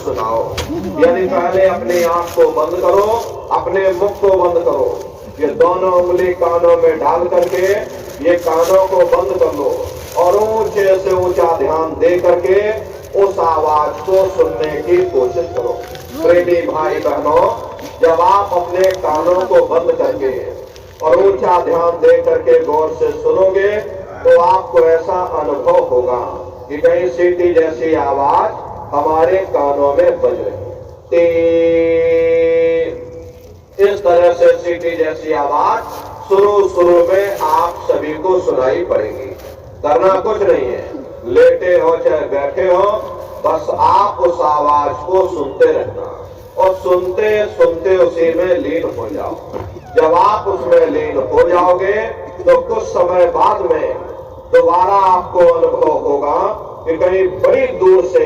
सुनाओ। यानी पहले अपनी आंख को बंद करो, अपने मुख को बंद करो, ये दोनों उंगली कानों में डाल करके ये कानों को बंद कर लो और ऊंचे से ऊंचा ध्यान दे करके उस आवाज को सुनने की कोशिश करो। प्रेमी भाई बहनों, जब आप अपने कानों को बंद करके और ऊंचा ध्यान दे करके गौर से सुनोगे तो आपको ऐसा अनुभव होगा कि कहीं सीटी जैसी आवाज हमारे कानों में बज रही। इस तरह से सीटी जैसी आवाज शुरू में आप सभी को सुनाई पड़ेगी। करना कुछ नहीं है, लेटे हो चाहे बैठे हो, बस आप उस आवाज को सुनते रहना और सुनते सुनते उसी में लीन हो जाओ। जब आप उसमें लीन हो जाओगे तो कुछ समय बाद में दोबारा आपको अनुभव होगा कि कहीं बड़ी दूर से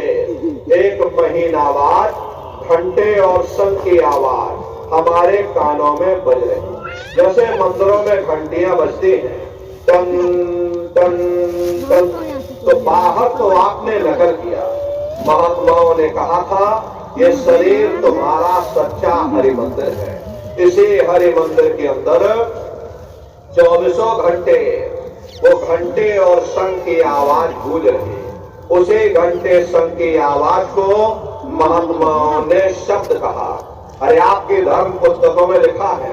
एक महीन आवाज, घंटे और शंख की आवाज हमारे कानों में बज रही। जैसे मंदिरों में घंटियां बजती हैं, टन टन टन, तो बाहर तो आपने नकल किया। महात्माओं ने कहा था ये शरीर तुम्हारा सच्चा हरि मंदिर है। इसी हरि मंदिर के अंदर 24 घंटे वो घंटे और शंख की आवाज गूंज रही। उसी घंटे शंख की आवाज को महात्माओं ने शब्द कहा। अरे आपकी धर्म पुस्तकों में लिखा है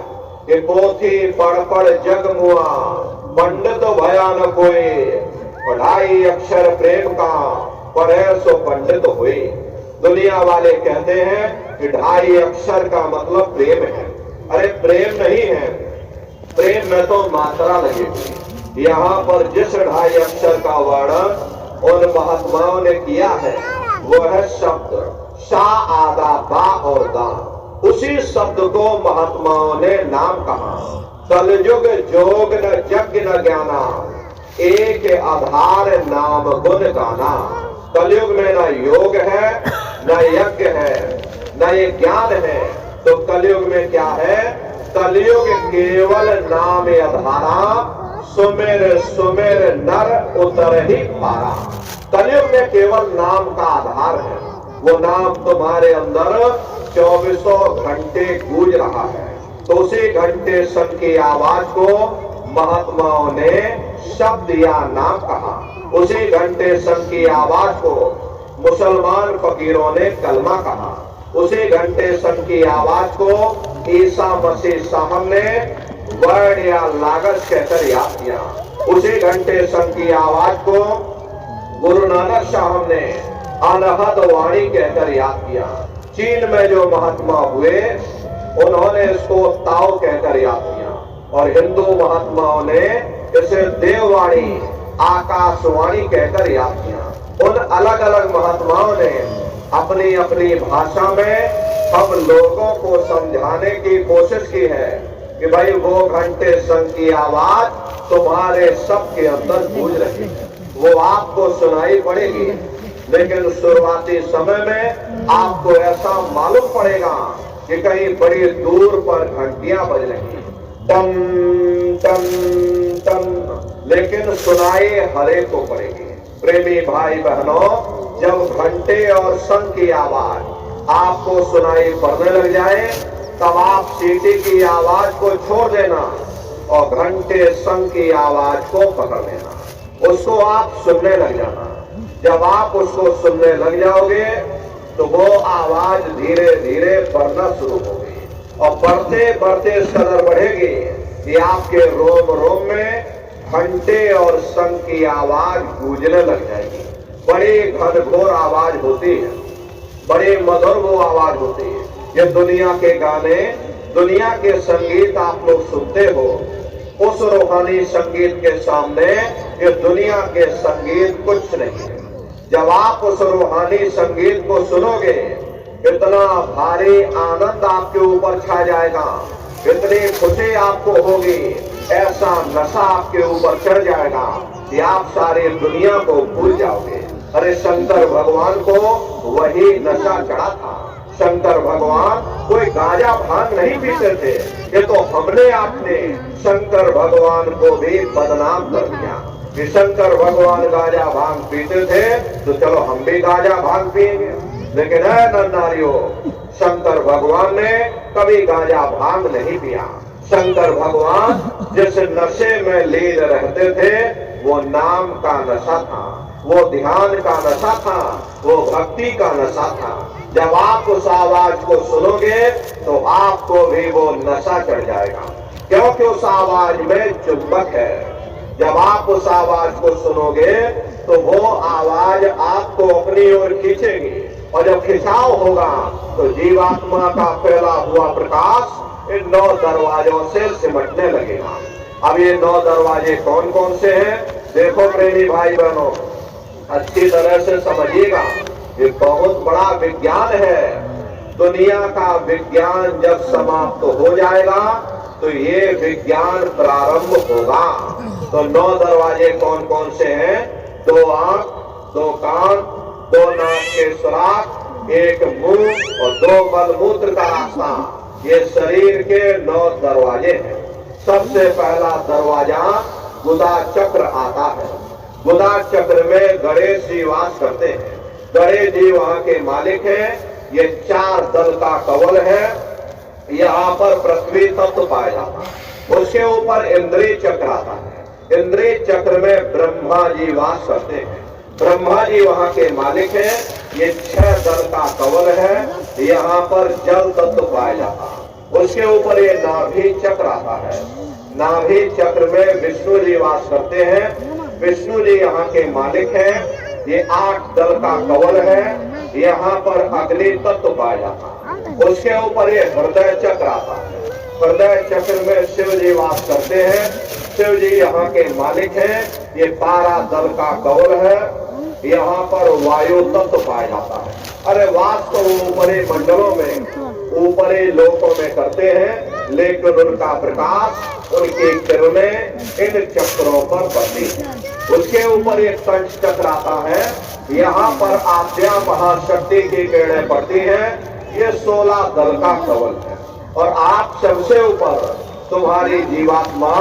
कि पोथी पढ़ पढ़ जग मुआ, पंडित भया न कोई, पढ़ाई अक्षर प्रेम का, पढ़े सो पंडित हुए। दुनिया वाले कहते हैं कि 2.5 अक्षर का मतलब प्रेम है। अरे प्रेम नहीं है, प्रेम में तो मात्रा लगेगी। यहाँ पर जिस 2.5 अक्षर का वर्णन उन महात्माओं ने किया है वो है शब्द शा, आदा, बा और दा। उसी शब्द को महात्माओं ने नाम कहा। कलयुग जोग न यज्ञ न ज्ञाना, एक आधार नाम गुण गाना। कलयुग में न योग है, न यज्ञ है, न ये ज्ञान है, तो कलयुग में क्या है? कलयुग केवल नाम आधारा, सुमेर सुमेर नर उतर ही पारा। कलयुग में केवल नाम का आधार है। वो नाम तुम्हारे अंदर 24 घंटे गूंज रहा है। तो उसी घंटे शंख की आवाज को महात्माओं ने शब्द या नाम कहा। उसी घंटे शंख की आवाज को मुसलमान फकीरों ने कलमा कहा। उसी घंटे शंख की आवाज को ईसा मसीह साहब ने वर्ण या लागत कहकर याद किया। उसी घंटे शंख की आवाज को गुरु नानक साहब ने अनहद वाणी कहकर याद किया। चीन में जो महात्मा हुए उन्होंने इसको ताओ कहकर याद किया और हिंदू महात्माओं ने इसे देववाणी, आकाशवाणी कहकर याद किया। उन अलग अलग महात्माओं ने अपनी अपनी भाषा में हम लोगों को समझाने की कोशिश की है कि भाई वो घंटे शंख की आवाज तुम्हारे सबके अंदर गूंज रही है, वो आपको सुनाई पड़ेगी। लेकिन शुरुआती समय में आपको ऐसा मालूम पड़ेगा कि कहीं बड़ी दूर पर घंटियां बज रही, टन टन टन, लेकिन सुनाई हरे को पड़ेगी। प्रेमी भाई बहनों, जब घंटे और शंख की आवाज आपको सुनाई पड़ने लग जाए तब आप सीटी की आवाज को छोड़ देना और घंटे शंख की आवाज को पकड़ लेना, उसको आप सुनने लग जाना। जब आप उसको सुनने लग जाओगे तो वो आवाज धीरे धीरे बढ़ना शुरू होगी और बढ़ते बढ़ते इस कदर बढ़ेगी कि आपके रोम रोम में घंटे और शंख की आवाज गूंजने लग जाएगी। बड़ी घनघोर आवाज होती है, बड़ी मधुर वो आवाज होती है। ये दुनिया के गाने, दुनिया के संगीत आप लोग सुनते हो, उस रूहानी संगीत के सामने ये दुनिया के संगीत कुछ नहीं है। जब आप उस रूहानी संगीत को सुनोगे इतना भारी आनंद आपके ऊपर छा जाएगा, इतनी खुशी आपको होगी, ऐसा नशा आपके ऊपर चढ़ जाएगा कि आप सारी दुनिया को भूल जाओगे। अरे शंकर भगवान को वही नशा चढ़ा था। शंकर भगवान कोई गांजा भांग नहीं पीते थे, ये तो हमने आपने शंकर भगवान को भी बदनाम कर दिया कि शंकर भगवान गांजा भांग पीते थे तो चलो हम भी गांजा भांग पिएंगे। लेकिन है नर नारियों, शंकर भगवान ने कभी गांजा भांग नहीं पिया। शंकर भगवान जिस नशे में लीन रहते थे वो नाम का नशा था, वो ध्यान का नशा था, वो भक्ति का नशा था। जब आप उस आवाज को सुनोगे तो आपको भी वो नशा चढ़ जाएगा, क्योंकि उस आवाज में चुंबक है। जब आप उस आवाज को सुनोगे तो वो आवाज आपको अपनी ओर खींचेगी, और जब खिंचाव होगा तो जीवात्मा का फैला हुआ प्रकाश इन 9 दरवाजों से सिमटने लगेगा। अब ये 9 दरवाजे कौन कौन से हैं? देखो प्रेमी भाई बहनों, अच्छी तरह से समझिएगा, ये बहुत बड़ा विज्ञान है। दुनिया का विज्ञान जब समाप्त हो जाएगा तो ये विज्ञान प्रारंभ होगा। तो 9 दरवाजे कौन कौन से हैं? 2 आंख, 2 कान, 2 नाक के सुराख, 1 मुंह और 2 मलमूत्र का रास्ता, ये शरीर के 9 दरवाजे हैं। सबसे पहला दरवाजा गुदा चक्र आता है। गुदा चक्र में गणेश जी वास करते हैं। गणेश जी वहां के मालिक हैं। ये 4 दल का कवल है। यहाँ पर पृथ्वी तत्व पाया जाता है। उसके ऊपर इंद्रिय चक्र आता है। इंद्रिय चक्र में ब्रह्मा जी वास करते हैं। ब्रह्मा जी वहां के मालिक हैं। ये 6 दल का कवल है। यहाँ पर जल तत्व पाया जाता है। उसके ऊपर ये नाभि चक्र आता है। नाभि चक्र में विष्णु जी वास करते हैं। विष्णु जी यहाँ के मालिक हैं। ये 8 दल का कवल है। यहाँ पर अग्नि तत्व पाया जाता है। उसके ऊपर ये हृदय चक्र आता है। हृदय चक्र में शिव जी वास करते हैं। शिव जी यहाँ के मालिक हैं। ये 12 दल का कवल है। यहाँ पर वायु तत्व पाया जाता है। अरे वास तो ऊपरी मंडलों में, ऊपरी लोकों में करते हैं, लेकिन उनका प्रकाश, उनकी किरणें इन चक्रों पर पड़ती है। उसके ऊपर एक कंठ चक्र आता है। यहाँ पर आद्या महाशक्ति की किरणें पड़ती हैं। ये 16 दल का कवल है। और आप सबसे ऊपर, तुम्हारी जीवात्मा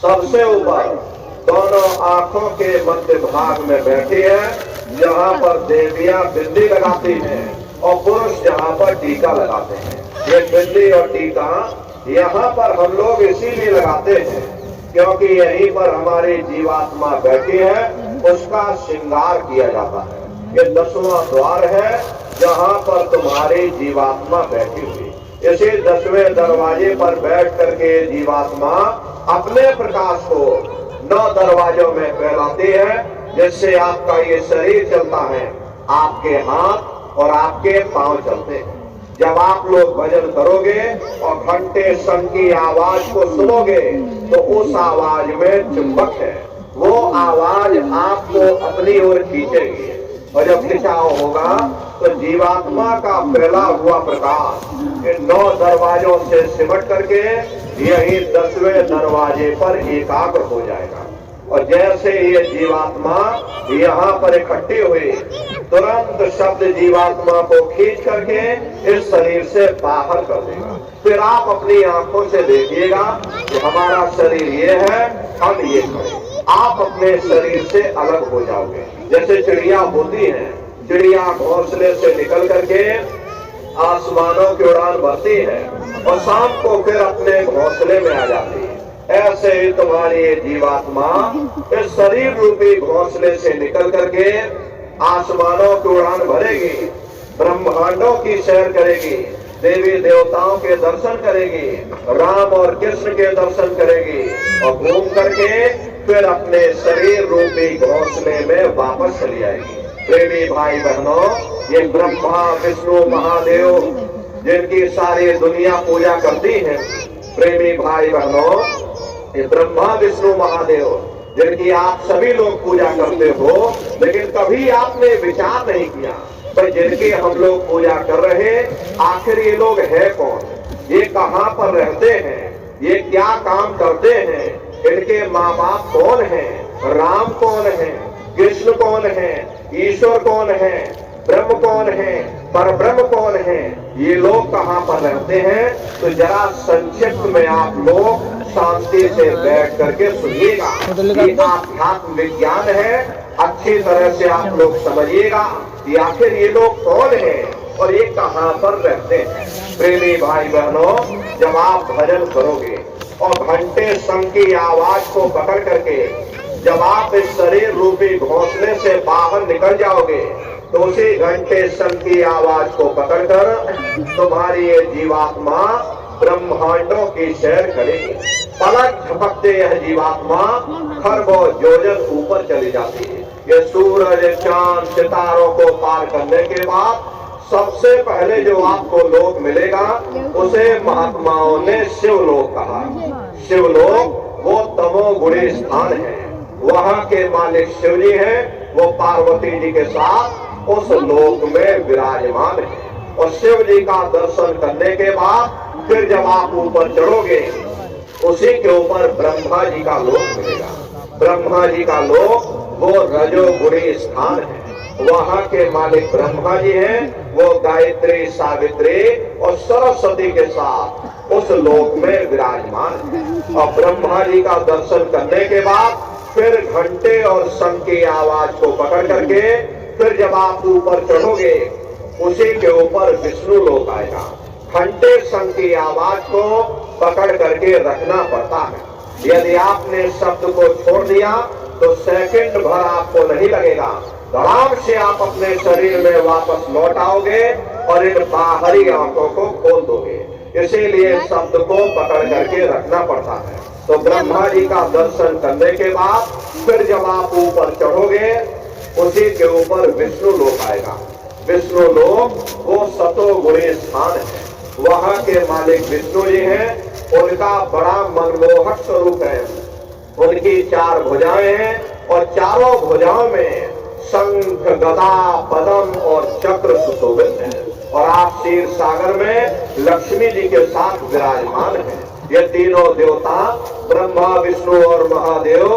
सबसे ऊपर दोनों आंखों के मध्य भाग में बैठी है, जहाँ पर देवियां बिंदी लगाती हैं और पुरुष जहाँ पर टीका लगाते हैं। ये बिंदी और टीका यहाँ पर हम लोग इसीलिए लगाते हैं क्योंकि यहीं पर हमारी जीवात्मा बैठी है, उसका श्रृंगार किया जाता है। ये 10वां द्वार है जहाँ पर तुम्हारी जीवात्मा बैठी हुई। इसी 10वें दरवाजे पर बैठ करके जीवात्मा अपने प्रकाश को 9 दरवाजों में फैलाती है, जिससे आपका ये शरीर चलता है, आपके हाथ और आपके पांव चलते हैं। जब आप लोग भजन करोगे और घंटे संग की आवाज को सुनोगे तो उस आवाज में चुंबक है। वो आवाज आपको अपनी ओर खींचेगी, और जब खिंचाव होगा तो जीवात्मा का फैला हुआ प्रकाश इन 9 दरवाजों से सिमट करके यही 10वें दरवाजे पर एकाग्र हो जाएगा। और जैसे ये जीवात्मा यहाँ पर इकट्ठी हुई, तुरंत शब्द जीवात्मा को खींच करके इस शरीर से बाहर कर देगा। फिर आप अपनी आंखों से देखिएगा कि हमारा शरीर ये है, हम ये करें। आप अपने शरीर से अलग हो जाओगे। जैसे चिड़िया होती है, चिड़िया घोंसले से निकल करके आसमानों की उड़ान भरती है और शाम को फिर अपने घोंसले में आ जाती है। ऐसे ही तुम्हारी जीवात्मा इस शरीर रूपी घोंसले से निकल करके आसमानों की उड़ान भरेगी, ब्रह्मांडों की सैर करेगी, देवी देवताओं के दर्शन करेगी, राम और कृष्ण के दर्शन करेगी, और घूम करके फिर अपने शरीर रूपी घोंसले में वापस चली आएगी। प्रेमी भाई बहनों, ये ब्रह्मा विष्णु महादेव जिनकी सारी दुनिया पूजा करती है, प्रेमी भाई बहनों, ये ब्रह्मा विष्णु महादेव जिनकी आप सभी लोग पूजा करते हो, लेकिन कभी आपने विचार नहीं किया पर जिनकी हम लोग पूजा कर रहे, आखिर ये लोग है कौन, ये कहाँ पर रहते हैं, ये क्या काम करते हैं, इनके माँ बाप कौन है, राम कौन है, कृष्ण कौन है, ईश्वर कौन है, ब्रह्म कौन है, परब्रह्म कौन है, ये लोग कहाँ पर रहते हैं। तो जरा संक्षिप्त में आप लोग शांति से बैठ करके सुनिएगा। ये आध्यात्म विज्ञान है, अच्छी तरह से आप लोग समझिएगा। कि आखिर ये लोग कौन हैं और ये कहां पर रहते हैं। प्रेमी भाई बहनों, जब आप भजन करोगे और घंटे संग की आवाज को पकड़ करके जब आप इस शरीर रूपी घोंसले से बाहर निकल जाओगे तो उसी घंटे संग की आवाज को पकड़कर तुम्हारी ये जीवात्मा ब्रह्मांडों की सैर करेगी। पलक झपकते यह जीवात्मा खरबों योजन ऊपर चली जाती है। ये सूरज चांद सितारों को पार करने के बाद सबसे पहले जो आपको लोक मिलेगा उसे महात्माओं ने शिवलोक कहा। शिवलोक वो तमोगुणी स्थान है, वहाँ के मालिक शिव जी हैं, वो पार्वती जी के साथ उस लोक में विराजमान है। और शिव जी का दर्शन करने के बाद फिर जब आप ऊपर चढ़ोगे उसी के ऊपर ब्रह्मा जी का लोक मिलेगा। ब्रह्मा जी का लोक वो रजोगुणी स्थान है, वहाँ के मालिक ब्रह्मा जी हैं, वो गायत्री सावित्री और सरस्वती के साथ उस लोक में विराजमान है। और ब्रह्मा जी का दर्शन करने के बाद फिर घंटे और शंख की आवाज को पकड़ करके फिर जब आप ऊपर चढ़ोगे उसी के ऊपर विष्णु लोक आएगा। घंटे शंख की आवाज को पकड़ करके रखना पड़ता है। यदि आपने शब्द को छोड़ दिया तो सेकंड भर आपको नहीं लगेगा, धड़ाम से आप अपने शरीर में वापस लौट आओगे और इन बाहरी आंखों को खोल दोगे। इसीलिए शब्द को पकड़ करके रखना पड़ता है। तो ब्रह्मा जी का दर्शन करने के बाद फिर जब आप ऊपर चढ़ोगे उसी के ऊपर विष्णु लोक आएगा। विष्णु लोक वो सतोगुणी स्थान है, वहाँ के मालिक विष्णु जी हैं, उनका बड़ा मनमोहक स्वरूप है। उनकी 4 भुजाएं हैं और चारों भुजाओं में शंख गदा पद्म और चक्र सुशोभित हैं। और आप क्षीर सागर में लक्ष्मी जी के साथ विराजमान हैं। ये तीनों देवता ब्रह्मा विष्णु और महादेव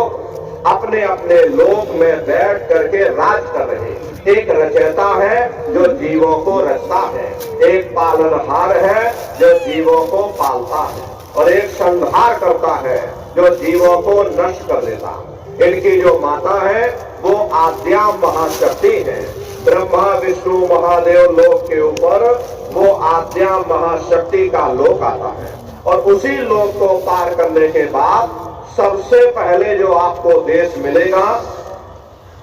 अपने अपने लोक में बैठ करके राज कर रहे हैं। एक रचयिता है जो जीवों को रचता है, एक पालनहार है जो जीवों को पालता है, और एक संहार करता है जो जीवों को नष्ट कर देता है। इनकी जो माता है वो आद्या महाशक्ति है। ब्रह्मा विष्णु महादेव लोक के ऊपर वो आद्या महाशक्ति का लोक आता है। और उसी लोक को पार करने के बाद सबसे पहले जो आपको देश मिलेगा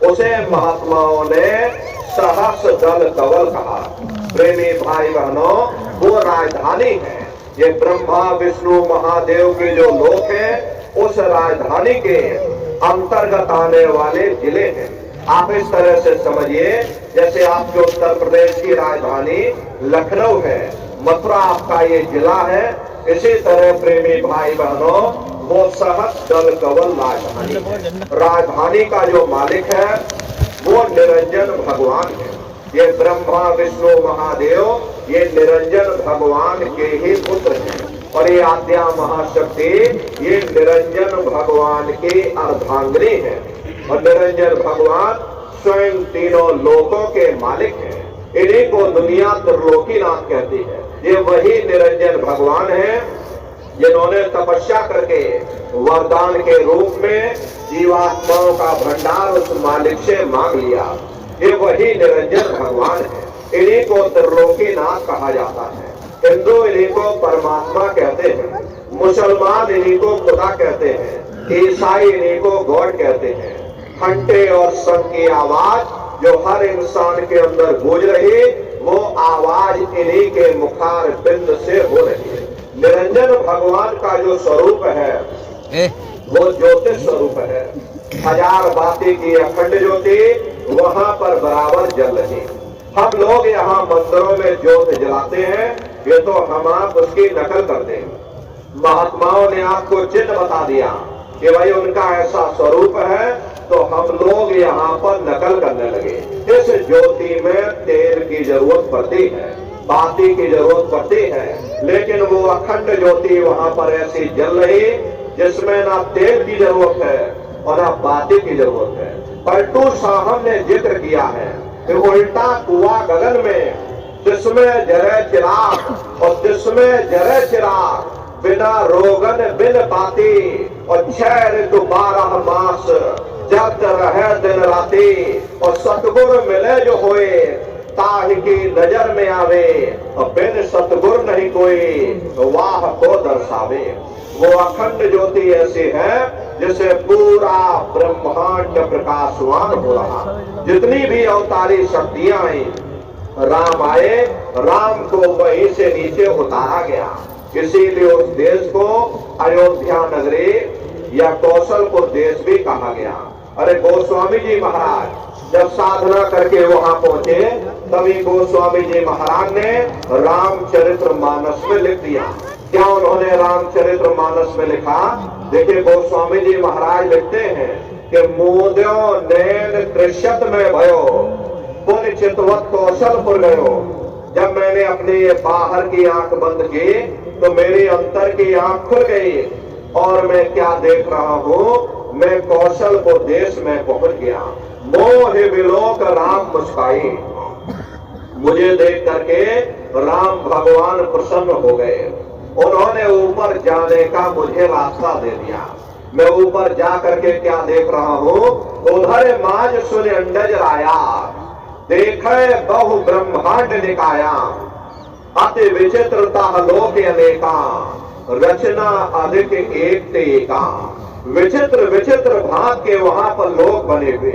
उसे महात्माओं ने सहस्र दल कवल कहा। प्रेमी भाई बहनों, वो राजधानी है। ये ब्रह्मा विष्णु महादेव के जो लोक हैं उस राजधानी के अंतर्गत आने वाले जिले हैं। आप इस तरह से समझिए जैसे आपके उत्तर प्रदेश की राजधानी लखनऊ है, मथुरा आपका ये जिला है। इसी तरह प्रेमी भाई बहनों वो सहस्र दल कवल राजधानी है। राजधानी का जो मालिक है वो निरंजन भगवान है। ये ब्रह्मा विष्णु महादेव ये निरंजन भगवान के ही पुत्र हैं। और ये आद्या महाशक्ति ये निरंजन भगवान की अर्धांगिनी है। और निरंजन भगवान स्वयं तीनों लोकों के मालिक हैं। इन्हीं को दुनिया त्रिलोकीनाथ कहती है। ये वही निरंजन भगवान है जिन्होंने तपस्या करके वरदान के रूप में जीवात्माओं का भंडार उस मालिक से मांग लिया। ये वही निरंजन भगवान है। इन्हीं को त्रिलोकीनाथ कहा जाता है। हिंदू इन्हीं को परमात्मा कहते हैं, मुसलमान इन्हीं को खुदा कहते हैं, ईसाई इन्हीं को गॉड कहते हैं। घंटे और शंख की आवाज जो हर इंसान के अंदर गूंज रही वो आवाज इन्हीं के मुखार बिंद से हो रही है। निरंजन भगवान का जो स्वरूप है वो ज्योतिष स्वरूप है। 1000 बाती की अखंड ज्योति वहाँ पर बराबर जल रही। हम लोग यहाँ मंदिरों में ज्योत जलाते हैं, ये तो हम आप उसकी नकल करते हैं। महात्माओं ने आपको चिन्ह बता दिया कि भाई उनका ऐसा स्वरूप है, तो हम लोग यहाँ पर नकल करने लगे। इस ज्योति में तेल की जरूरत पड़ती है, बाती की जरूरत पड़ती है, लेकिन वो अखंड ज्योति वहाँ पर ऐसी जल रही जिसमें ना तेल की जरूरत है और ना बाती की जरूरत है। पलटू साहब ने जिक्र किया है कि उल्टा कुआं गगन में जिसमें जरे चिराग और जिसमें जरे चिराग, बिना रोगन बिन बाती और 6 ऋतु 12 मास जग रहे दिन राती, और सतगुर मिले जो होए ताहि की नजर में आवे, और बिन सतगुर नहीं कोई वाह को दर्शावे। वो अखंड ज्योति ऐसी है जिसे पूरा ब्रह्मांड प्रकाशवान हो रहा। जितनी भी अवतारी शक्तियां आई, राम आए, राम को वहीं से नीचे उतारा गया। इसीलिए उस देश को अयोध्या नगरी या कौशलपुर देश भी कहा गया। अरे गोस्वामी जी महाराज जब साधना करके वहां पहुंचे, तभी गोस्वामी जी महाराज ने रामचरितमानस में लिख दिया। क्या उन्होंने रामचरितमानस में लिखा? देखिए गोस्वामी जी महाराज लिखते हैं कि मोद्यो नैन कृष्यत में भयो, पुण्य चितवत कौशलपुर गयो। जब मैंने अपनी बाहर की आंख बंद की तो मेरी अंतर की आंख खुल गई, और मैं क्या देख रहा हूँ, मैं कौशलपुर देश में पहुंच गया। मोह विलोक राम मुस्काई, मुझे देख करके राम भगवान प्रसन्न हो गए। उन्होंने ऊपर जाने का मुझे रास्ता दे दिया। मैं ऊपर जा करके क्या देख रहा हूँ, उधर माज सुन अंडज राया, देखे बहु ब्रह्मांड निकाया, अति विचित्रता लोक अनेका, रचना अधिक एक ते एका। विचित्र विचित्र भाग के वहां पर लोग बने हुए,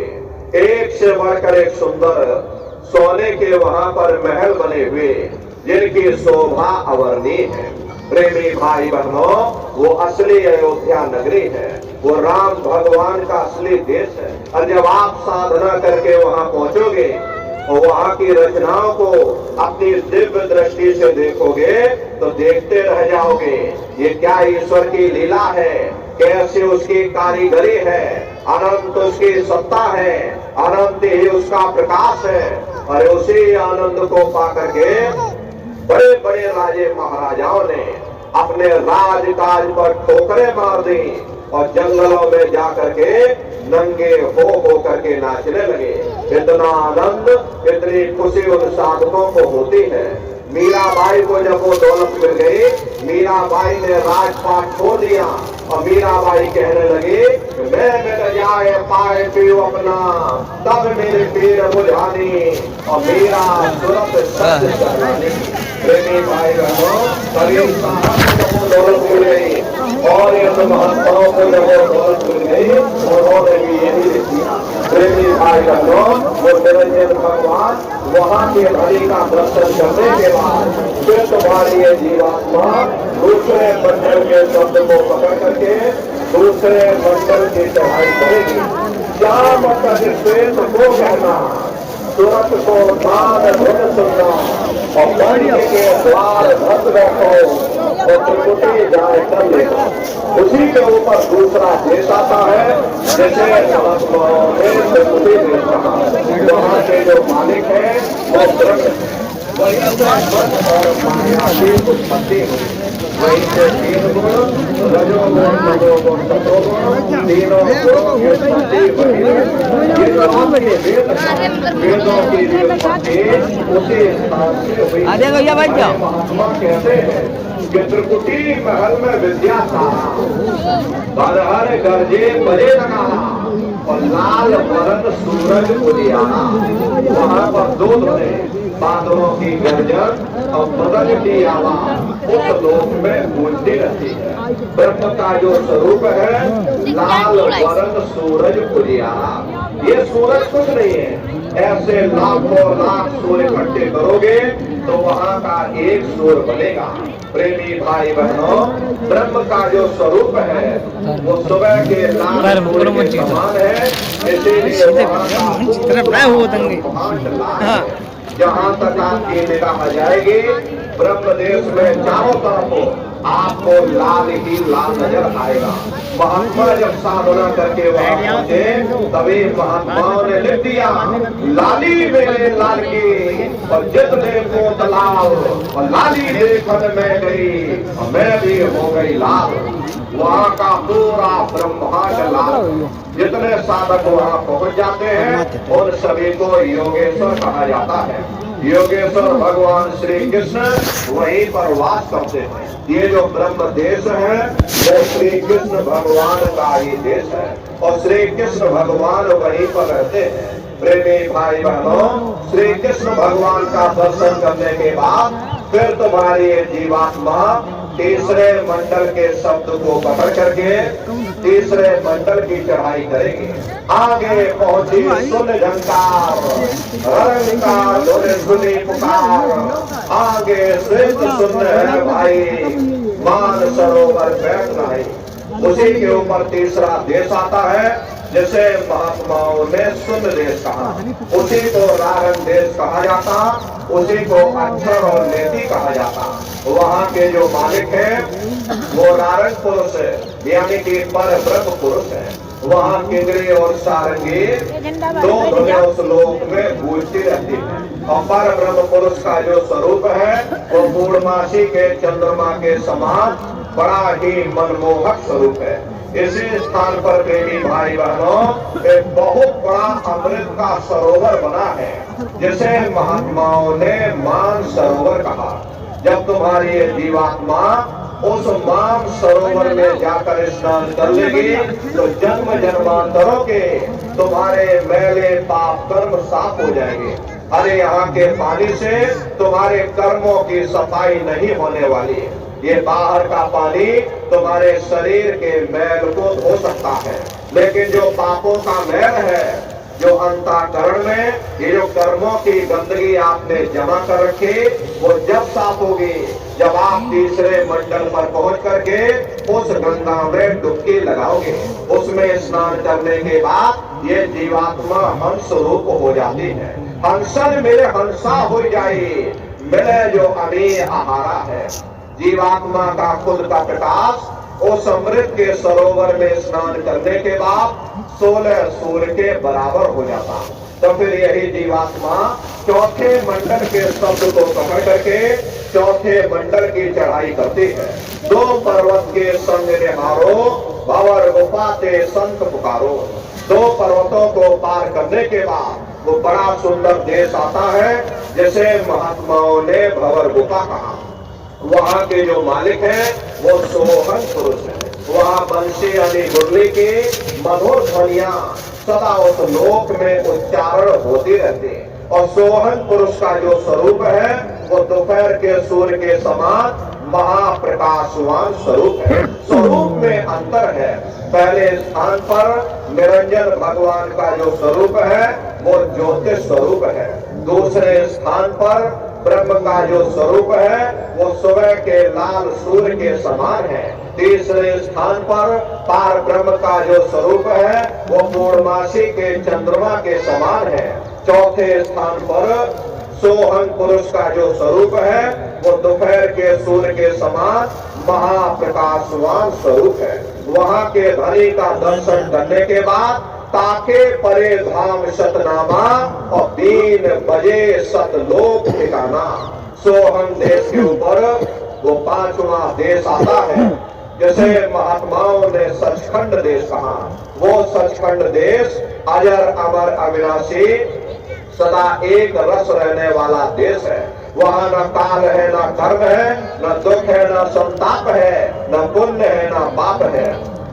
एक से बढ़कर एक सुंदर, सोने के वहां पर महल बने हुए जिनकी शोभा अवर्णीय है। प्रेमी भाई बहनों, वो असली अयोध्या नगरी है, वो राम भगवान का असली देश है। और जब आप साधना करके वहां पहुंचोगे और वहां की रचनाओं को अपनी दिव्य दृष्टि से देखोगे तो देखते रह जाओगे, ये क्या ईश्वर की लीला है, कैसे उसकी कारीगरी है, अनंत उसकी सत्ता है, अनंत ही उसका प्रकाश है। और उसी आनंद को पाकर के बड़े बड़े राजे महाराजाओं ने अपने राजकाज पर ठोकरें मार दी और जंगलों में जाकर के नंगे हो करके नाचने लगे। इतना आनंद, इतनी खुशी उन साधकों को होती है। मीराबाई को जब वो दौलत मिल गई, मीराबाई ने राजपाट छोड़ दिया और मीराबाई कहने लगी, मैं मिल जाए पाए पीओ अपना, तब मेरे पीर बुझानी, और मेरा तुरंत सत्य करवानी। प्रेमी भाई बहनों, करीब साहब को दौलत मिल गई और इन महात्माओं को जब दौलत मिल गई, उन्होंने भी यही किया। प्रेमी भाई बहनों, वो निरंजन भगवान वहां के हरि का दर्शन करने के बाद फिर तुम्हारी ये जीवात्मा दूसरे मंडल के शब्द को पकड़ करके दूसरे मंडल की चढ़ाई करेगी। क्या मतलब श्वेत को कहना, तुरंत को नाद धुन सुनना, और मंडल के द्वार भक्त बैठो और त्रिकुटी जाए कर लेना। उसी के ऊपर दूसरा देश आता है, जैसे महात्माओं ने त्रिकुटी देश कहा। वहाँ के जो मालिक है वो ब्रह्म, वही और माया की उत्पत्ति हुई। वहीं से तीन गुण, रजोगुण, तमोगुण, सतोगुण, तीनों गुणों की उत्पत्ति हुई। ये जो आपके वेदों की उत्पत्ति उसी स्थान से हुई। महात्मा कहते हैं कि त्रिकुटी महल में विद्या था, बरहर गरजे बजे लगा और लाल वरन सूरज उजियारा। वहां पर दो ध्वनि, बादलों की गर्जन और बदल की आवाज उस लोक में गूंजती रहती है। ब्रह्म का जो स्वरूप है लाल वरन सूरज उजियारा। ये सूरज कुछ नहीं है, ऐसे लाखों लाख सूर्य इकट्ठे करोगे तो वहां का एक सूर्य बनेगा। प्रेमी भाई बहनों, ब्रह्म का जो स्वरूप है वो सुबह के लाल सूर्य के समान है। इसीलिए जहाँ तक आपकी निगाह जाएगी ब्रह्म देश में चारों तरफ आपको लाल ही लाल नजर आएगा। महात्मा जब साधना करके वहां पहुंचे तभी महात्माओं ने लिख दिया, लाली मेरे लाल की और जितने को लाल, और लाली देखने में गई और मैं भी हो गई लाल। वहाँ का पूरा ब्रह्मांड लाल। जितने साधक वहाँ पहुंच जाते हैं उन सभी को योगेश्वर कहा जाता है। योगेश्वर भगवान श्री कृष्ण वहीं पर वास करते हैं। ये जो ब्रह्म देश है वो श्री कृष्ण भगवान का ही देश है और श्री कृष्ण भगवान वहीं पर रहते हैं। प्रेमी भाई बहनों, श्री कृष्ण भगवान का दर्शन करने के बाद फिर तुम्हारी जीवात्मा तीसरे मंडल के शब्द को पकड़ करके तीसरे मंडल की चढ़ाई करेगी। आगे पहुंची सुन झंकार, रंकार बोले सुनी पुकार, आगे श्रेष्ठ सुन है भाई, मान सरोवर बैठना है। उसी के ऊपर तीसरा देश आता है जिसे महात्माओं ने सुन देश कहा, उसी को रारंग देश कहा जाता, उसी को अक्षर और नेति कहा जाता। वहाँ के जो मालिक हैं वो रारंग पुरुष है, यानी कि पर ब्रह्म पुरुष है। वहाँ किंगरी और सारंगी दो धुनें उस लोक में गूंजती रहती है और पर ब्रह्म पुरुष का जो स्वरूप है वो पूर्णमासी के चंद्रमा के समान बड़ा ही मनमोहक स्वरूप है। इसी स्थान पर प्रेमी भाई बहनों एक बहुत बड़ा अमृत का सरोवर बना है जिसे महात्माओं ने मान सरोवर कहा। जब तुम्हारी ये जीवात्मा उस मान सरोवर में जाकर स्नान कर लेगी तो जन्म जन्मांतरों के तुम्हारे मैले पाप कर्म साफ हो जाएंगे। अरे यहाँ के पानी से तुम्हारे कर्मों की सफाई नहीं होने वाली है। ये बाहर का पानी तुम्हारे शरीर के मैल को धो सकता है, लेकिन जो पापों का मैल है, जो अंतःकरण में ये जो कर्मों की गंदगी आपने जमा कर रखी, वो जब साफ होगी जब आप तीसरे मंडल पर पहुंच करके उस गंगा में डुबकी लगाओगे। उसमें स्नान करने के बाद ये जीवात्मा हंस रूप हो जाती है। हंसन मेरे हंसा हो जाए, मेरे जो अमीर आहारा है। जीवात्मा का खुद का प्रकाश उस अमृत के सरोवर में स्नान करने के बाद 16 सूर्य के बराबर हो जाता। तो फिर यही जीवात्मा चौथे मंडल के शब्द को पकड़ करके चौथे मंडल की चढ़ाई करती है। दो पर्वत के संग निहारो, भंवर गुफा ते संत पुकारो। दो पर्वतों को पार करने के बाद वो बड़ा सुंदर देश आता है जिसे महात्माओं ने भंवर गुफा कहा। वहाँ के जो मालिक हैं वो सोहन पुरुष है। वहाँ बंशी यानी मुरली की मधुर ध्वनियां सदा उस लोक में उच्चारण होती रहती है और सोहन पुरुष का जो स्वरूप है वो दोपहर के सूर्य के समान महाप्रकाशवान स्वरूप है। स्वरूप में अंतर है। पहले स्थान पर निरंजन भगवान का जो स्वरूप है वो ज्योतिष स्वरूप है। दूसरे स्थान पर ब्रह्म का जो स्वरूप है वो सुबह के लाल सूर्य के समान है। तीसरे स्थान पर पार ब्रह्म का जो स्वरूप है वो पूर्णमासी के चंद्रमा के समान है। चौथे स्थान पर सोहन पुरुष का जो स्वरूप है वो दोपहर के सूर्य के समान महाप्रकाशवान स्वरूप है। वहाँ के धनी का दर्शन करने के बाद ताके परे धाम सतनामा और 3 बजे सतलोक ठिकाना। सोहन देश के ऊपर वो 5वां देश आता है जैसे महात्माओं ने सचखंड देश कहा। वो सचखंड देश अजर अमर अविनाशी सदा एक रस रहने वाला देश है। वहाँ न काल है, न कर्म है, न दुख है, न संताप है, न पुण्य है, न पाप है।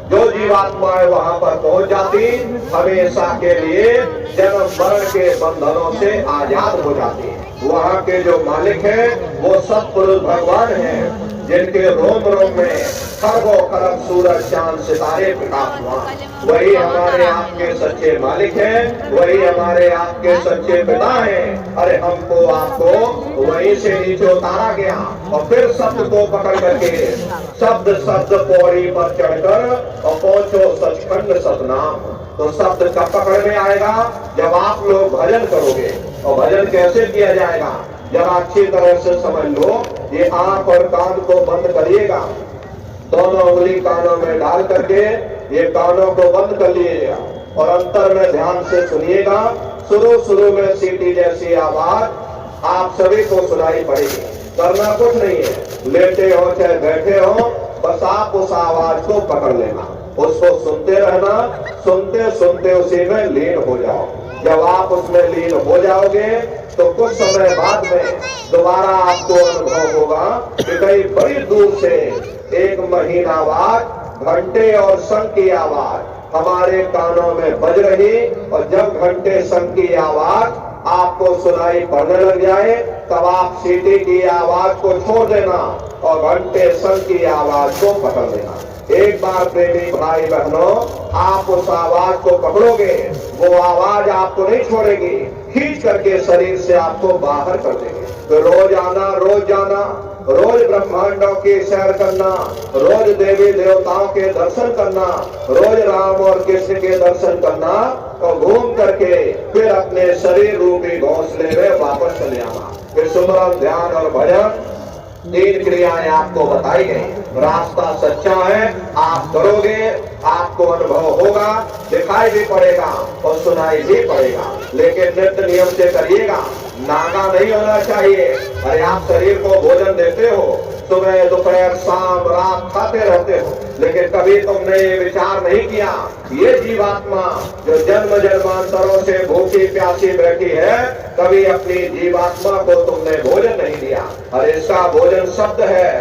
जो जीवात्माएं वहाँ पर पहुंच जाती हमेशा के लिए जन्म मरण के बंधनों से आजाद हो जाती। वहाँ के जो मालिक हैं वो सत्पुरुष भगवान हैं जिनके रोम रोम में खरबों खरब सूरज चांद सितारे प्रकाशमान। वही हमारे आपके सच्चे मालिक हैं, वही हमारे आपके सच्चे पिता हैं। अरे हमको आपको वहीं से नीचे उतारा गया और फिर शब्द को पकड़ करके शब्द शब्द पौड़ी पर चढ़कर और पहुंचो सचखंड सतनाम। तो शब्द कब पकड़ में आएगा? जब आप लोग भजन करोगे। और भजन कैसे किया जाएगा? जब अच्छी तरह से समझ लो, ये आंख और कान को बंद करिएगा, दोनों उंगली कानों में डाल करके ये कानों को बंद कर लीजिएगा और अंतर में ध्यान से सुनिएगा। शुरू में सीटी जैसी आवाज आप सभी को सुनाई पड़ेगी। करना कुछ नहीं है, लेटे हो चाहे बैठे हो, बस आप उस आवाज को पकड़ लेना, उसको सुनते रहना, सुनते सुनते उसी में लीन हो जाओ। जब आप उसमें लीन हो जाओगे तो कुछ समय बाद में दोबारा आपको अनुभव होगा कि कहीं बड़ी दूर से एक महीन आवाज, घंटे और शंख की आवाज हमारे कानों में बज रही, और जब घंटे शंख की आवाज आपको सुनाई पड़ने लग जाए तब आप सीटी की आवाज को छोड़ देना और घंटे शंख की आवाज को पकड़ लेना। एक बार प्रेमी भाई बहनों, आप उस आवाज को पकड़ोगे, वो आवाज आपको नहीं छोड़ेगी, खींच करके शरीर से आपको बाहर कर देंगे। तो रोज आना, रोज जाना, रोज ब्रह्मांडों की सैर करना, रोज देवी देवताओं के दर्शन करना, रोज राम और कृष्ण के दर्शन करना, और घूम करके फिर अपने शरीर रूपी घोंसले में वापस चले आना। फिर सुमरन, ध्यान और भजन, 3 क्रियाएं आपको बताई गई। रास्ता सच्चा है, आप करोगे, आपको अनुभव होगा, दिखाई भी पड़ेगा और सुनाई भी पड़ेगा, लेकिन नित्य नियम से करिएगा। नागा नहीं होना चाहिए। अरे आप शरीर को भोजन देते हो, सुबह दोपहर शाम रात खाते रहते हो, लेकिन कभी तुमने ये विचार नहीं किया ये जीवात्मा जो जन्म जन्मांतरों से भूखी प्यासी बैठी है, कभी अपनी जीवात्मा को तुमने भोजन नहीं दिया। और इसका भोजन शब्द है,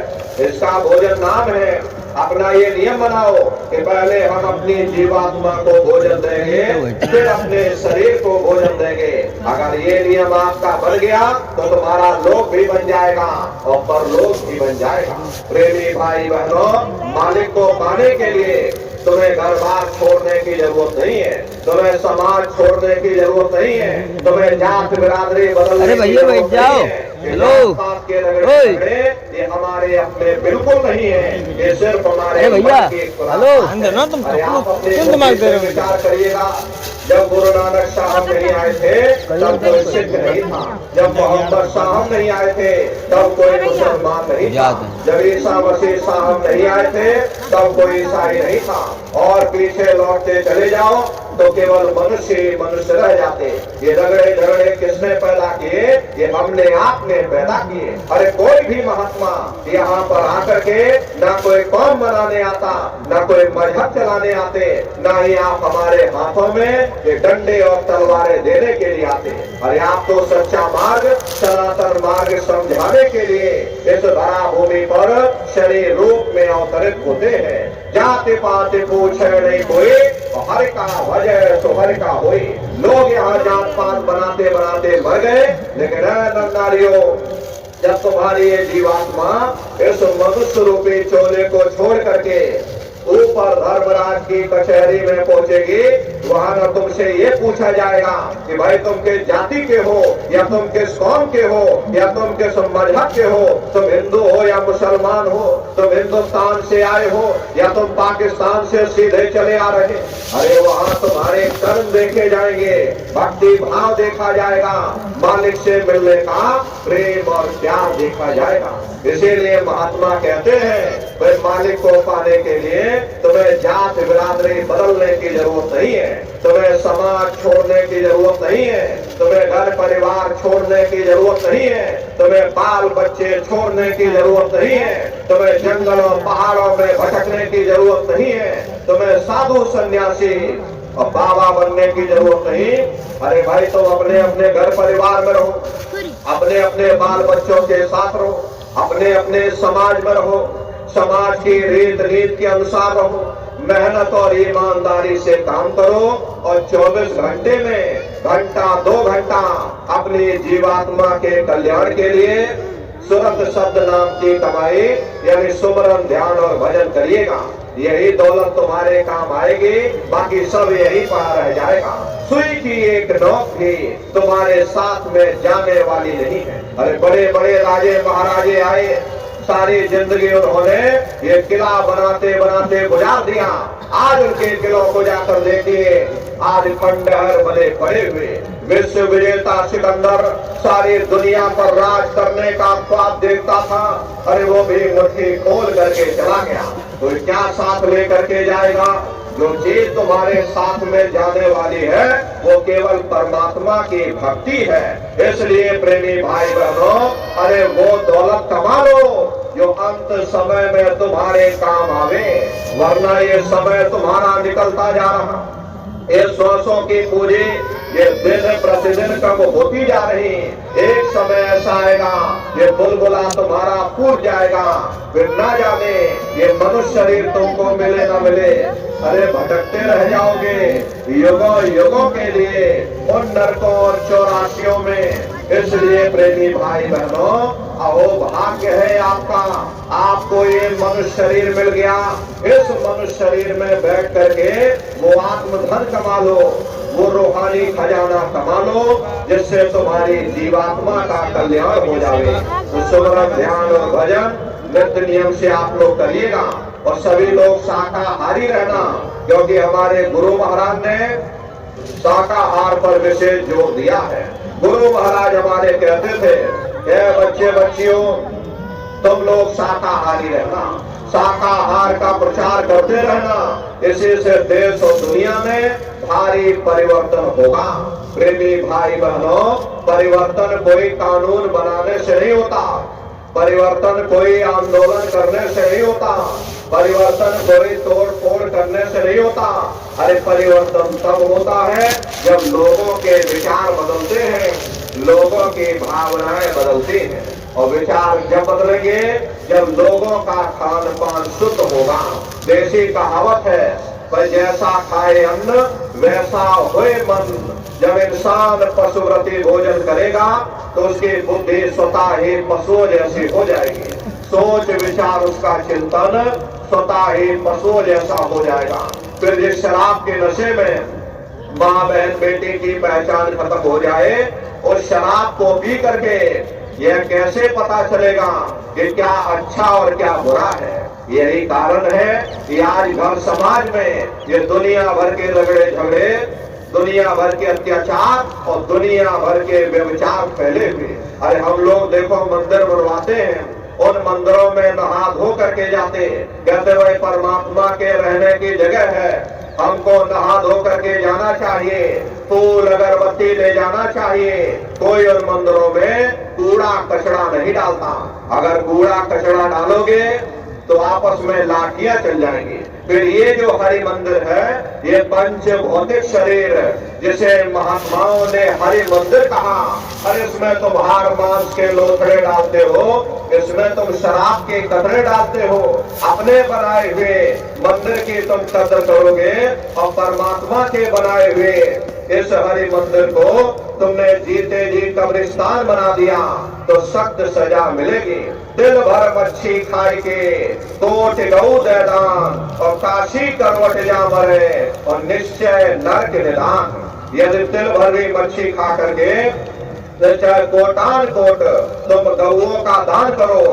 इसका भोजन नाम है। अपना ये नियम बनाओ कि पहले हम अपनी जीवात्मा को भोजन देंगे, फिर अपने शरीर को भोजन देंगे। अगर ये नियम आपका बन गया तो तुम्हारा लोक भी बन जाएगा और परलोक भी बन जाएगा। प्रेमी भाई बहनों, मालिक को पाने के लिए तुम्हें घर बार छोड़ने की जरूरत नहीं है, तुम्हें समाज छोड़ने की जरूरत नहीं है, तुम्हें जात बिरादरी बदलने की जरूरत नहीं है। के झगड़े ये हमारे अपने बिल्कुल नहीं है, ये सिर्फ हमारे भैया। हेलो, आप अपने विचार करिएगा। जब गुरु नानक साहब नहीं आए थे तब कोई सिख नहीं था, जब मोहम्मद साहब नहीं आए थे तब कोई मुसलमान नहीं था, जब ईसा मसीह साहब नहीं आए थे तब कोई ईसाई नहीं था। और पीछे लौटते चले जाओ तो केवल मनुष्य ही मनुष्य रह जाते। ये रगड़े झगड़े किसने पैदा किए? ये हमने आपने पैदा किए। अरे कोई भी महात्मा यहाँ पर आकर के ना कोई कौम बनाने आता, ना कोई मजहब चलाने आते, ना ही आप हमारे हाथों में ये डंडे और तलवारें देने के लिए आते। अरे आप तो सच्चा मार्ग, सनातन मार्ग समझाने के लिए इस धरा भूमि पर शरीर रूप में अवतरित होते हैं। जाति पाति पूछे नहीं कोई, हर का वजह तो हर का हुई। लोग यहाँ जात पात बनाते बनाते मर गए, लेकिन नारियों, जब तुम्हारी ये जीवात्मा इस मनुष्य रूपी चोले को छोड़ करके ऊपर धर्मराज की कचहरी में पहुंचेगी, वहां न तुमसे ये पूछा जाएगा कि भाई तुम किस जाति के हो, या तुम किस कौम के हो, या तुम किस मजहब के हो, तुम हिंदू हो या मुसलमान हो, तुम हिंदुस्तान से आए हो या तुम पाकिस्तान से सीधे चले आ रहे। अरे वहाँ तुम्हारे कर्म देखे जाएंगे, भक्ति भाव देखा जाएगा, मालिक से मिलने का प्रेम और प्यार देखा जाएगा। इसीलिए महात्मा कहते हैं भाई मालिक को पाने के लिए तुम्हें जात बिरादरी बदलने की जरूरत नहीं है, तुम्हें समाज छोड़ने की जरूरत नहीं है, तुम्हें घर परिवार छोड़ने की जरूरत नहीं है, तुम्हें बाल बच्चे छोड़ने की जरूरत नहीं है, तुम्हें जंगलों पहाड़ों में भटकने की जरूरत नहीं है, तुम्हें साधु सन्यासी और बाबा बनने की जरूरत नहीं। अरे भाई तुम अपने अपने घर परिवार में रहो, अपने अपने बाल बच्चों के साथ रहो, अपने अपने समाज में रहो, समाज की रीत नीति के अनुसार रहो, मेहनत और ईमानदारी से काम करो और 24 घंटे में घंटा 2 घंटा अपनी जीवात्मा के कल्याण के लिए सुरत शब्द नाम की कमाई यानी सुमरन ध्यान और भजन करिएगा। यही दौलत तुम्हारे काम आएगी, बाकी सब यही पड़ा रह जाएगा। सुई की एक नोक भी तुम्हारे साथ में जाने वाली नहीं है। अरे बड़े बड़े राजे महाराजे आए, सारी जिंदगी उन्होंने ये किला बनाते बनाते गुजार दिया। आज उनके किलों को जाकर देखिए, आज खंडहर बने पड़े हुए। विश्व विजेता सिकंदर सारी दुनिया पर राज करने का ख्वाब देखता था, अरे वो भी मुट्ठी खोल करके चला गया। तो क्या साथ लेकर के जाएगा? जो चीज तुम्हारे साथ में जाने वाली है वो केवल परमात्मा की भक्ति है। इसलिए प्रेमी भाई बहनों, अरे वो दौलत कमा लो जो अंत समय में तुम्हारे काम आवे, वरना ये समय तुम्हारा निकलता जा रहा। इस 100 की पूंजी ये दिन प्रतिदिन कम होती जा रही। एक समय ऐसा आएगा ये बुलबुला तुम्हारा फूट जाएगा, फिर ना जाने ये मनुष्य शरीर तुमको मिले ना मिले। अरे भटकते रह जाओगे युगों युगों के लिए उन नरकों और चौरासियों में। इसलिए प्रेमी भाई बहनों, अहो भाग्य है आपका, आपको ये मनुष्य शरीर मिल गया। इस मनुष्य शरीर में बैठ करके वो आत्मधन कमा लो, वो रूहानी खजाना कमा लो, जिससे तुम्हारी जीवात्मा का कल्याण हो जाए। तो सुमरन, ध्यान और भजन नित्य नियम से आप लोग करिएगा और सभी लोग शाकाहारी रहना, क्योंकि हमारे गुरु महाराज ने शाकाहार पर विशेष जोर दिया है। गुरु महाराज हमारे कहते थे, बच्चे बच्चियों तुम लोग शाकाहारी रहना, शाकाहार का प्रचार करते रहना, इसी से देश और दुनिया में भारी परिवर्तन होगा। प्रेमी भाई बहनों, परिवर्तन कोई कानून बनाने से नहीं होता, परिवर्तन कोई आंदोलन करने से नहीं होता, परिवर्तन कोई तोड़ फोड़ करने से नहीं होता। अरे परिवर्तन तब होता है जब लोगों के विचार बदलते हैं, लोगों की भावनाएं बदलती हैं, और विचार जब बदलेंगे जब लोगों का खान पान शुद्ध होगा। देसी कहावत है, पर जैसा खाए अन्न वैसा होए मन। जब इंसान पशुव्रती भोजन करेगा तो उसकी बुद्धि स्वतः ही पशुओं जैसी हो जाएगी, सोच विचार उसका चिंतन स्वतः ही पशुओं जैसा हो जाएगा। फिर जिस शराब के नशे में माँ बहन बेटी की पहचान खत्म हो जाए, उस शराब को पी करके यह कैसे पता चलेगा कि क्या अच्छा और क्या बुरा है। यही कारण है कि आज भर समाज में ये दुनिया भर के रगड़े झगड़े, दुनिया भर के अत्याचार और दुनिया भर के व्यभिचार फैले हुए। अरे हम लोग देखो मंदिर बनवाते हैं, उन मंदिरों में नहा धो करके जाते, कहते भाई परमात्मा के रहने की जगह है, हमको नहा धो करके जाना चाहिए, फूल अगरबत्ती ले जाना चाहिए। कोई उन मंदिरों में कूड़ा कचरा नहीं डालता। अगर कूड़ा कचरा डालोगे तो आपस में लाठियां चल जाएंगी। फिर ये जो हरि मंदिर है, ये पंच भौतिक शरीर जिसे महात्माओं ने हरि मंदिर कहा, और इसमें तुम हार मांस के लोथड़े डालते हो, इसमें तुम शराब के कतरे डालते हो। अपने बनाए हुए मंदिर की तुम कदर करोगे और परमात्मा के बनाए हुए इस हरि मंदिर को तुमने जीते जी कब्रिस्तान बना दिया तो सख्त सजा मिलेगी। दिल भर मच्छी खाए के कोट गऊ दे दान, और काशी करवट जा मरे और निश्चय नरक निदान। यदि दिल भर भी मच्छी खा करके चाहे कोटान कोट तुम गऊओं का दान करो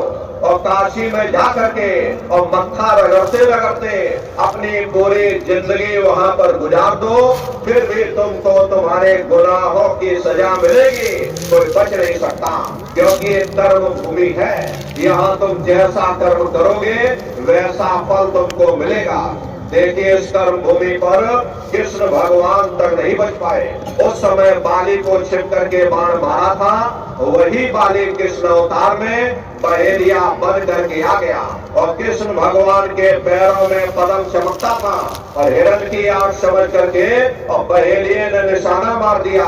और काशी में जा करके और मत्था रगड़ते रगड़ते अपनी पूरी जिंदगी वहां पर गुजार दो, फिर भी तुमको तुम्हारे गुनाहों की सजा मिलेगी, कोई बच नहीं सकता। क्योंकि ये कर्म भूमि है, यहाँ तुम जैसा कर्म करोगे वैसा फल तुमको मिलेगा। देखिए इस कर्म भूमि पर कृष्ण भगवान तक नहीं बच पाए। उस समय बाली को छिप करके बाण मारा था, वही बाली कृष्ण अवतार में बहेलिया बन करके आ गया, और कृष्ण भगवान के पैरों में पदम चमकता था और हिरण की आंख समझ करके और बहेलिये ने निशाना मार दिया।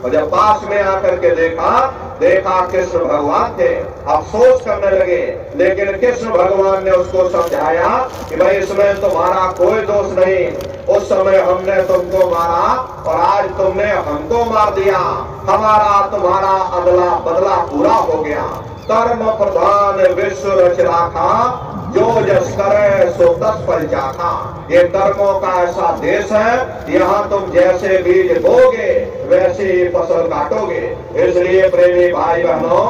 और जब पास में आकर के देखा कृष्ण भगवान थे, अफसोस करने लगे, लेकिन कृष्ण भगवान ने उसको समझाया कि भाई इसमें तुम्हारा कोई दोष नहीं, उस समय हमने तुमको मारा और आज तुमने हमको मार दिया, हमारा तुम्हारा अदला बदला पूरा हो गया। कर्म प्रधान विश्व रच राखा, जो जस करे सो तस फल चाखा। ये कर्मों का ऐसा देश है, यहाँ तुम जैसे बीज बोगे वैसे ही फसल काटोगे। इसलिए प्रेमी भाई बहनों,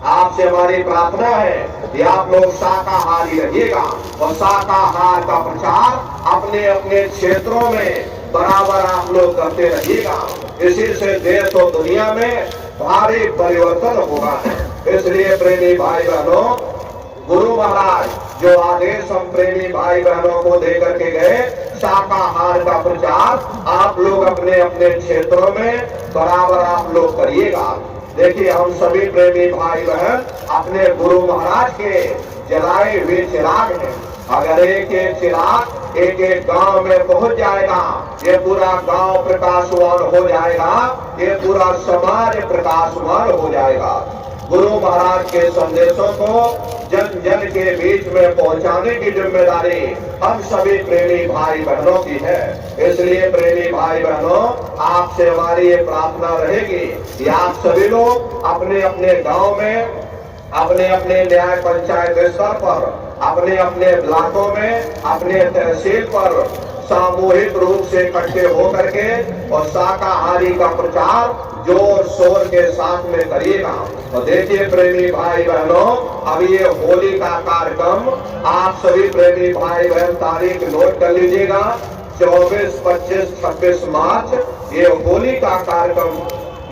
आपसे हमारी प्रार्थना है कि आप लोग शाकाहारी रहिएगा और शाकाहार का प्रचार अपने अपने क्षेत्रों में बराबर आप लोग करते रहिएगा। इसी से देश और दुनिया में भारी परिवर्तन होगा। इसलिए प्रेमी भाई बहनों, गुरु महाराज जो आदेश हम प्रेमी भाई बहनों को दे करके गए, शाकाहार का प्रचार आप लोग अपने अपने क्षेत्रों में बराबर आप लोग करिएगा। देखिए हम सभी प्रेमी भाई बहन अपने गुरु महाराज के जलाए हुए चिराग हैं। अगर एक चिराग एक एक गांव में पहुंच जाएगा, ये पूरा गांव प्रकाशवान हो जाएगा, ये पूरा समाज प्रकाशवान हो जाएगा। गुरु महाराज के संदेशों को जन जन के बीच में पहुंचाने की जिम्मेदारी हम सभी प्रेमी भाई बहनों की है। इसलिए प्रेमी भाई बहनों, आपसे हमारी ये प्रार्थना रहेगी कि आप सभी लोग अपने अपने गांव में, अपने अपने न्याय पंचायत स्तर पर, अपने अपने ब्लॉकों में, अपने तहसील पर सामूहिक रूप से इकट्ठे होकर के और शाकाहारी का प्रचार जोर शोर के साथ में करिएगा। और देखिए प्रेमी भाई बहनों, अब ये होली का कार्यक्रम आप सभी प्रेमी भाई बहन तारीख नोट कर लीजिएगा। 24, 25, 26 मार्च ये होली का कार्यक्रम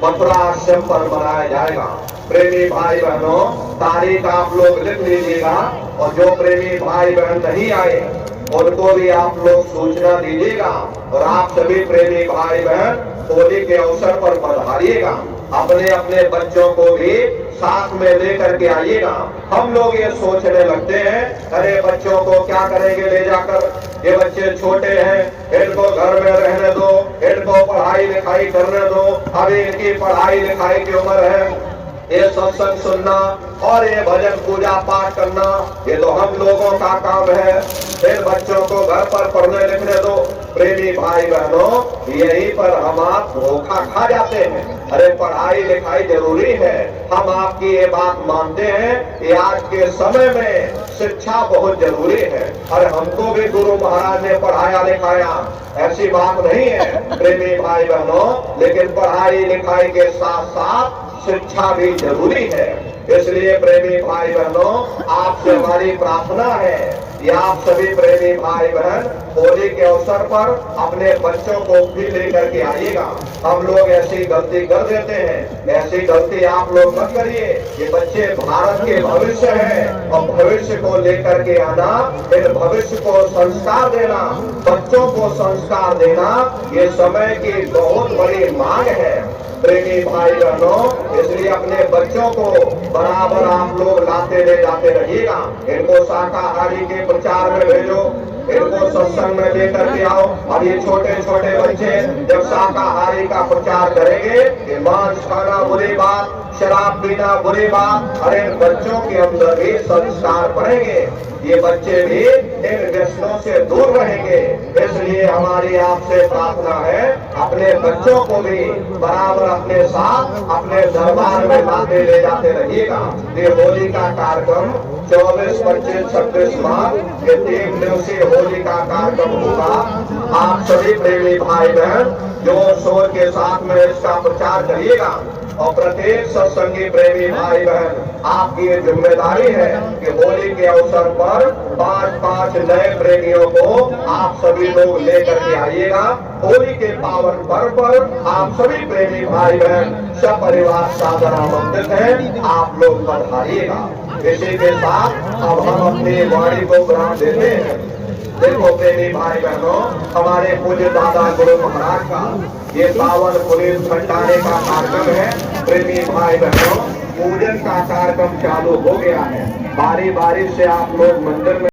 मथुरा आश्रम पर मनाया जाएगा। प्रेमी भाई बहनों, तारीख आप लोग लिख लीजिएगा और जो प्रेमी भाई बहन नहीं आए उनको भी आप लोग सूचना दीजिएगा। और आप सभी प्रेमी भाई बहन होली के अवसर पर पधारिएगा, अपने अपने बच्चों को भी साथ में लेकर के आइएगा। हम लोग ये सोचने लगते हैं, अरे बच्चों को क्या करेंगे ले जाकर, ये बच्चे छोटे हैं, इनको घर में रहने दो, इनको पढ़ाई लिखाई करने दो, अभी इनकी पढ़ाई लिखाई की उम्र है, ये सत्संग सुनना और ये भजन पूजा पाठ करना ये तो हम लोगों का काम है। फिर बच्चों को घर पर पढ़ने लिखने दो। प्रेमी भाई बहनों, यहीं पर हम आप धोखा खा जाते हैं। अरे पढ़ाई लिखाई जरूरी है, हम आपकी ये बात मानते हैं कि आज के समय में शिक्षा बहुत जरूरी है। और हमको भी गुरु महाराज ने पढ़ाया लिखाया, ऐसी बात नहीं है प्रेमी भाई बहनों, लेकिन पढ़ाई लिखाई के साथ साथ शिक्षा भी जरूरी है। इसलिए प्रेमी भाई बहनों, आपसे हमारी प्रार्थना है कि आप सभी प्रेमी भाई बहन होली के अवसर पर अपने बच्चों को भी लेकर के आइएगा। हम लोग ऐसी गलती कर देते हैं, ऐसी गलती आप लोग मत करिए। ये बच्चे भारत के भविष्य हैं और भविष्य को लेकर के आना, फिर भविष्य को संस्कार देना, बच्चों को संस्कार देना, ये समय की बहुत बड़ी मांग है प्रेमी भाई बहनों। इसलिए अपने बच्चों को बराबर आप लोग लाते ले जाते रहिएगा। इनको शाकाहारी के प्रचार में भेजो, इनको सत्संग में लेकर के आओ। अब ये छोटे छोटे बच्चे जब शाकाहारी का प्रचार करेंगे कि मांस खाना बुरी बात, शराब पीना बुरी बात, अरे बच्चों के अंदर भी संस्कार पड़ेंगे, ये बच्चे भी इन व्यसनों से दूर रहेंगे। इसलिए हमारी आपसे प्रार्थना है, अपने बच्चों को भी बराबर अपने साथ अपने दरबार में लाते ले जाते रहिएगा। ये होली का कार्यक्रम 24, 25, 26 मार्च ये 3 दिवसीय होली का कार्यक्रम होगा। आप सभी प्रेमी भाई बहन जोर शोर के साथ में इसका प्रचार करिएगा। और प्रत्येक सत्संगी प्रेमी भाई बहन आपकी ये जिम्मेदारी है कि होली के अवसर पर 5-5 नए प्रेमियों को आप सभी लोग लेकर के आइएगा। होली के पावन पर्व पर आप सभी प्रेमी भाई बहन सब परिवार सादर आमंत्रित हैं, आप लोग पधारिएगा। इसी के साथ अब हम अपनी वाणी को ग्रहण देते हैं। देखो प्रेमी भाई बहनों, हमारे पूज्य दादा गुरु महाराज का ये पावन पुनीत भंडारे का कार्यक्रम है। प्रेमी भाई बहनों, पूजन का कार्यक्रम चालू हो गया है। बारी बारी से आप लोग मंदिर में